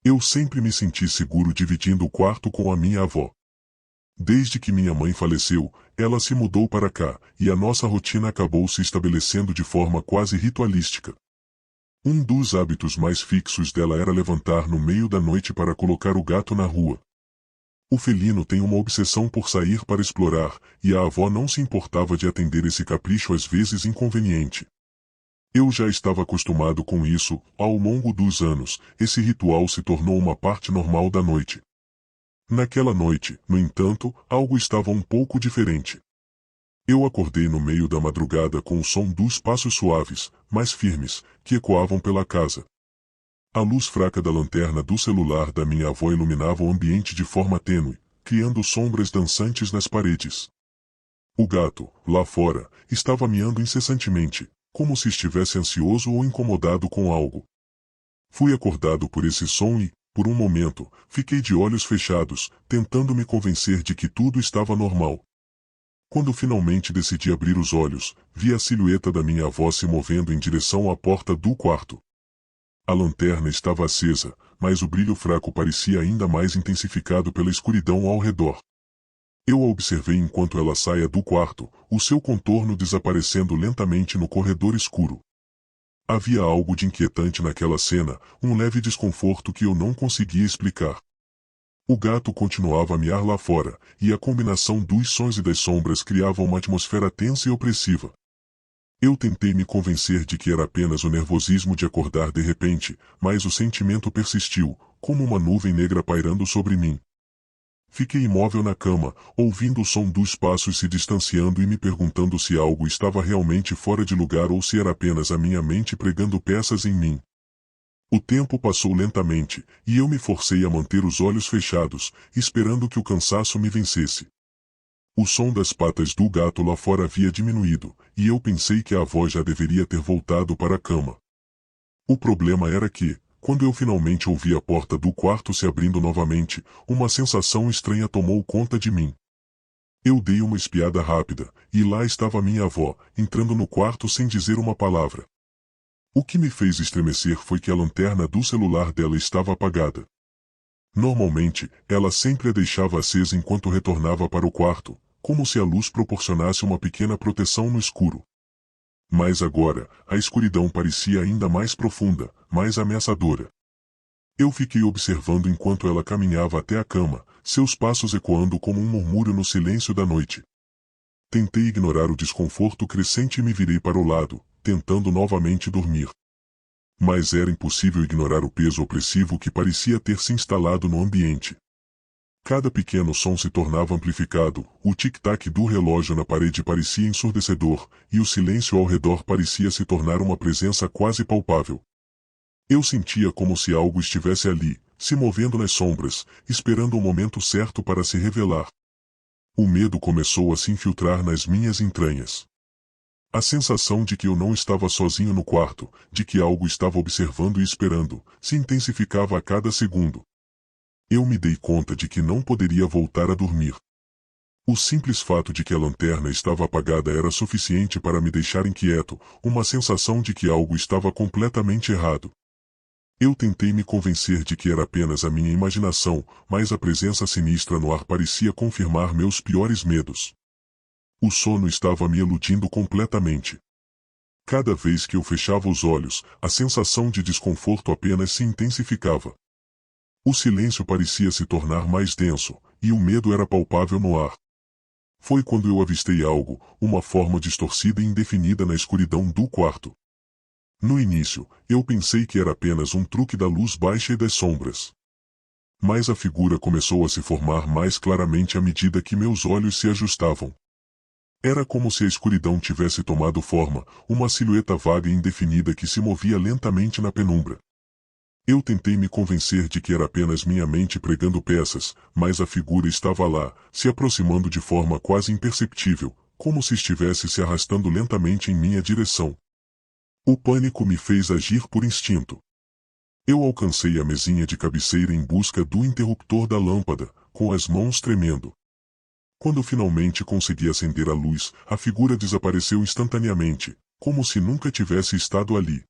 Eu sempre me senti seguro dividindo o quarto com a minha avó. Desde que minha mãe faleceu, ela se mudou para cá, e a nossa rotina acabou se estabelecendo de forma quase ritualística. Um dos hábitos mais fixos dela era levantar no meio da noite para colocar o gato na rua. O felino tem uma obsessão por sair para explorar, e a avó não se importava de atender esse capricho às vezes inconveniente. Eu já estava acostumado com isso, ao longo dos anos, esse ritual se tornou uma parte normal da noite. Naquela noite, no entanto, algo estava um pouco diferente. Eu acordei no meio da madrugada com o som dos passos suaves, mas firmes, que ecoavam pela casa. A luz fraca da lanterna do celular da minha avó iluminava o ambiente de forma tênue, criando sombras dançantes nas paredes. O gato, lá fora, estava miando incessantemente, como se estivesse ansioso ou incomodado com algo. Fui acordado por esse som e, por um momento, fiquei de olhos fechados, tentando me convencer de que tudo estava normal. Quando finalmente decidi abrir os olhos, vi a silhueta da minha avó se movendo em direção à porta do quarto. A lanterna estava acesa, mas o brilho fraco parecia ainda mais intensificado pela escuridão ao redor. Eu a observei enquanto ela saía do quarto, o seu contorno desaparecendo lentamente no corredor escuro. Havia algo de inquietante naquela cena, um leve desconforto que eu não conseguia explicar. O gato continuava a miar lá fora, e a combinação dos sons e das sombras criava uma atmosfera tensa e opressiva. Eu tentei me convencer de que era apenas o nervosismo de acordar de repente, mas o sentimento persistiu, como uma nuvem negra pairando sobre mim. Fiquei imóvel na cama, ouvindo o som dos passos se distanciando e me perguntando se algo estava realmente fora de lugar ou se era apenas a minha mente pregando peças em mim. O tempo passou lentamente, e eu me forcei a manter os olhos fechados, esperando que o cansaço me vencesse. O som das patas do gato lá fora havia diminuído, e eu pensei que a avó já deveria ter voltado para a cama. O problema era que, quando eu finalmente ouvi a porta do quarto se abrindo novamente, uma sensação estranha tomou conta de mim. Eu dei uma espiada rápida, e lá estava minha avó, entrando no quarto sem dizer uma palavra. O que me fez estremecer foi que a lanterna do celular dela estava apagada. Normalmente, ela sempre a deixava acesa enquanto retornava para o quarto, como se a luz proporcionasse uma pequena proteção no escuro. Mas agora, a escuridão parecia ainda mais profunda, mais ameaçadora. Eu fiquei observando enquanto ela caminhava até a cama, seus passos ecoando como um murmúrio no silêncio da noite. Tentei ignorar o desconforto crescente e me virei para o lado, tentando novamente dormir. Mas era impossível ignorar o peso opressivo que parecia ter se instalado no ambiente. Cada pequeno som se tornava amplificado, o tic-tac do relógio na parede parecia ensurdecedor, e o silêncio ao redor parecia se tornar uma presença quase palpável. Eu sentia como se algo estivesse ali, se movendo nas sombras, esperando o momento certo para se revelar. O medo começou a se infiltrar nas minhas entranhas. A sensação de que eu não estava sozinho no quarto, de que algo estava observando e esperando, se intensificava a cada segundo. Eu me dei conta de que não poderia voltar a dormir. O simples fato de que a lanterna estava apagada era suficiente para me deixar inquieto, uma sensação de que algo estava completamente errado. Eu tentei me convencer de que era apenas a minha imaginação, mas a presença sinistra no ar parecia confirmar meus piores medos. O sono estava me eludindo completamente. Cada vez que eu fechava os olhos, a sensação de desconforto apenas se intensificava. O silêncio parecia se tornar mais denso, e o medo era palpável no ar. Foi quando eu avistei algo, uma forma distorcida e indefinida na escuridão do quarto. No início, eu pensei que era apenas um truque da luz baixa e das sombras. Mas a figura começou a se formar mais claramente à medida que meus olhos se ajustavam. Era como se a escuridão tivesse tomado forma, uma silhueta vaga e indefinida que se movia lentamente na penumbra. Eu tentei me convencer de que era apenas minha mente pregando peças, mas a figura estava lá, se aproximando de forma quase imperceptível, como se estivesse se arrastando lentamente em minha direção. O pânico me fez agir por instinto. Eu alcancei a mesinha de cabeceira em busca do interruptor da lâmpada, com as mãos tremendo. Quando finalmente consegui acender a luz, a figura desapareceu instantaneamente, como se nunca tivesse estado ali.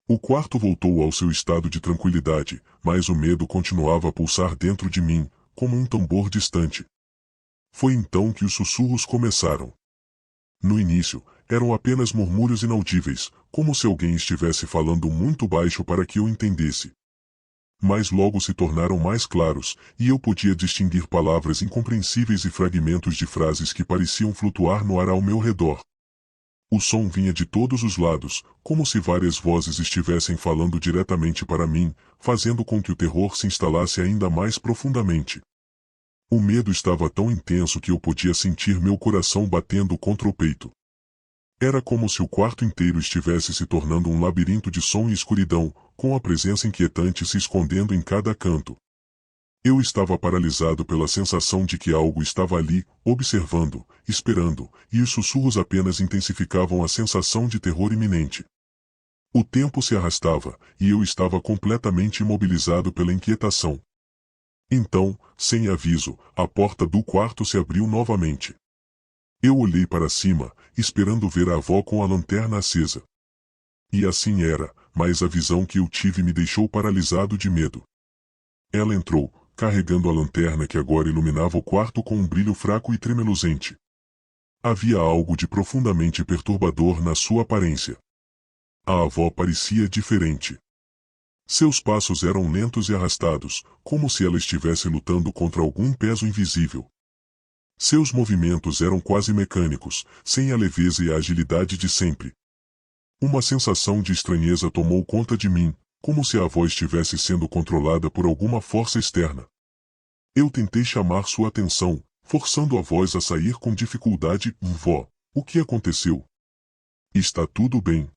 O quarto voltou ao seu estado de tranquilidade, mas o medo continuava a pulsar dentro de mim, como um tambor distante. Foi então que os sussurros começaram. No início, eram apenas murmúrios inaudíveis, como se alguém estivesse falando muito baixo para que eu entendesse. Mas logo se tornaram mais claros, e eu podia distinguir palavras incompreensíveis e fragmentos de frases que pareciam flutuar no ar ao meu redor. O som vinha de todos os lados, como se várias vozes estivessem falando diretamente para mim, fazendo com que o terror se instalasse ainda mais profundamente. O medo estava tão intenso que eu podia sentir meu coração batendo contra o peito. Era como se o quarto inteiro estivesse se tornando um labirinto de som e escuridão, com a presença inquietante se escondendo em cada canto. Eu estava paralisado pela sensação de que algo estava ali, observando, esperando, e os sussurros apenas intensificavam a sensação de terror iminente. O tempo se arrastava, e eu estava completamente imobilizado pela inquietação. Então, sem aviso, a porta do quarto se abriu novamente. Eu olhei para cima, esperando ver a avó com a lanterna acesa. E assim era, mas a visão que eu tive me deixou paralisado de medo. Ela entrou, carregando a lanterna que agora iluminava o quarto com um brilho fraco e tremeluzente. Havia algo de profundamente perturbador na sua aparência. A avó parecia diferente. Seus passos eram lentos e arrastados, como se ela estivesse lutando contra algum peso invisível. Seus movimentos eram quase mecânicos, sem a leveza e a agilidade de sempre. Uma sensação de estranheza tomou conta de mim, como se a avó estivesse sendo controlada por alguma força externa. Eu tentei chamar sua atenção, forçando a voz a sair com dificuldade. Vó, o que aconteceu? Está tudo bem.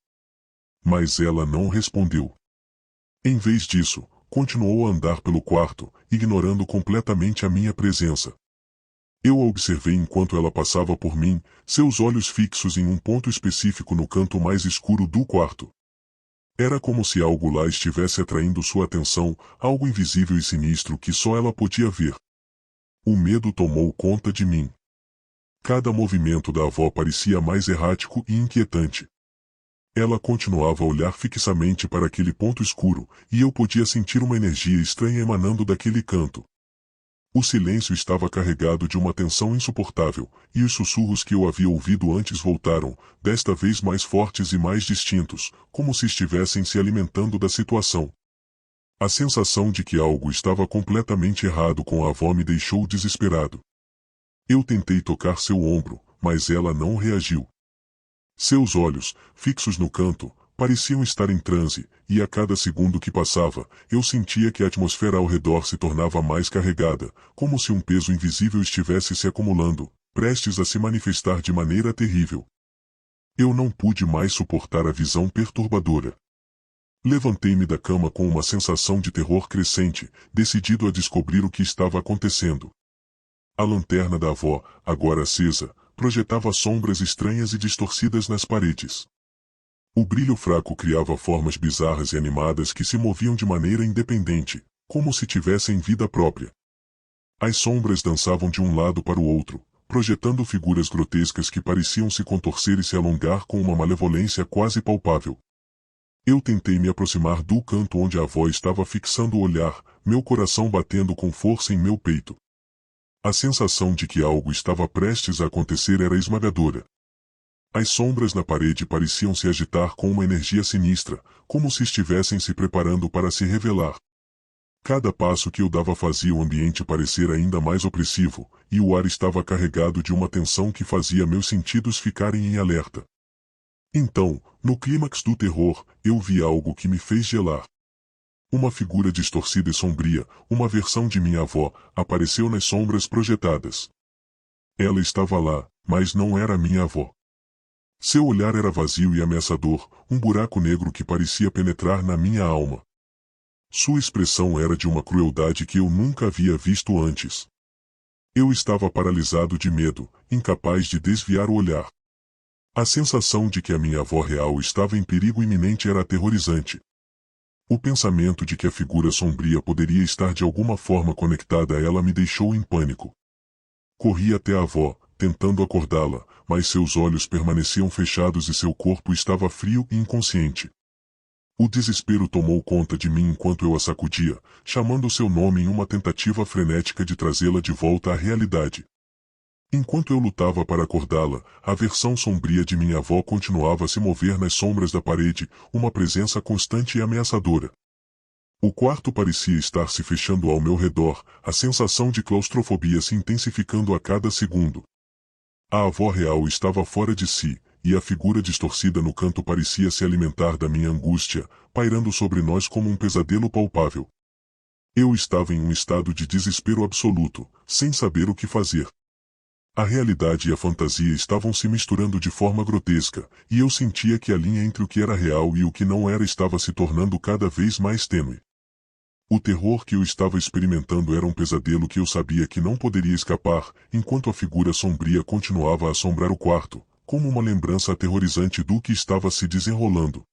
Mas ela não respondeu. Em vez disso, continuou a andar pelo quarto, ignorando completamente a minha presença. Eu a observei enquanto ela passava por mim, seus olhos fixos em um ponto específico no canto mais escuro do quarto. Era como se algo lá estivesse atraindo sua atenção, algo invisível e sinistro que só ela podia ver. O medo tomou conta de mim. Cada movimento da avó parecia mais errático e inquietante. Ela continuava a olhar fixamente para aquele ponto escuro, e eu podia sentir uma energia estranha emanando daquele canto. O silêncio estava carregado de uma tensão insuportável, e os sussurros que eu havia ouvido antes voltaram, desta vez mais fortes e mais distintos, como se estivessem se alimentando da situação. A sensação de que algo estava completamente errado com a avó me deixou desesperado. Eu tentei tocar seu ombro, mas ela não reagiu. Seus olhos, fixos no canto, pareciam estar em transe, e a cada segundo que passava, eu sentia que a atmosfera ao redor se tornava mais carregada, como se um peso invisível estivesse se acumulando, prestes a se manifestar de maneira terrível. Eu não pude mais suportar a visão perturbadora. Levantei-me da cama com uma sensação de terror crescente, decidido a descobrir o que estava acontecendo. A lanterna da avó, agora acesa, projetava sombras estranhas e distorcidas nas paredes. O brilho fraco criava formas bizarras e animadas que se moviam de maneira independente, como se tivessem vida própria. As sombras dançavam de um lado para o outro, projetando figuras grotescas que pareciam se contorcer e se alongar com uma malevolência quase palpável. Eu tentei me aproximar do canto onde a avó estava fixando o olhar, meu coração batendo com força em meu peito. A sensação de que algo estava prestes a acontecer era esmagadora. As sombras na parede pareciam se agitar com uma energia sinistra, como se estivessem se preparando para se revelar. Cada passo que eu dava fazia o ambiente parecer ainda mais opressivo, e o ar estava carregado de uma tensão que fazia meus sentidos ficarem em alerta. Então, no clímax do terror, eu vi algo que me fez gelar. Uma figura distorcida e sombria, uma versão de minha avó, apareceu nas sombras projetadas. Ela estava lá, mas não era minha avó. Seu olhar era vazio e ameaçador, um buraco negro que parecia penetrar na minha alma. Sua expressão era de uma crueldade que eu nunca havia visto antes. Eu estava paralisado de medo, incapaz de desviar o olhar. A sensação de que a minha avó real estava em perigo iminente era aterrorizante. O pensamento de que a figura sombria poderia estar de alguma forma conectada a ela me deixou em pânico. Corri até a avó, tentando acordá-la, mas seus olhos permaneciam fechados e seu corpo estava frio e inconsciente. O desespero tomou conta de mim enquanto eu a sacudia, chamando seu nome em uma tentativa frenética de trazê-la de volta à realidade. Enquanto eu lutava para acordá-la, a versão sombria de minha avó continuava a se mover nas sombras da parede, uma presença constante e ameaçadora. O quarto parecia estar se fechando ao meu redor, a sensação de claustrofobia se intensificando a cada segundo. A avó real estava fora de si, e a figura distorcida no canto parecia se alimentar da minha angústia, pairando sobre nós como um pesadelo palpável. Eu estava em um estado de desespero absoluto, sem saber o que fazer. A realidade e a fantasia estavam se misturando de forma grotesca, e eu sentia que a linha entre o que era real e o que não era estava se tornando cada vez mais tênue. O terror que eu estava experimentando era um pesadelo que eu sabia que não poderia escapar, enquanto a figura sombria continuava a assombrar o quarto, como uma lembrança aterrorizante do que estava se desenrolando.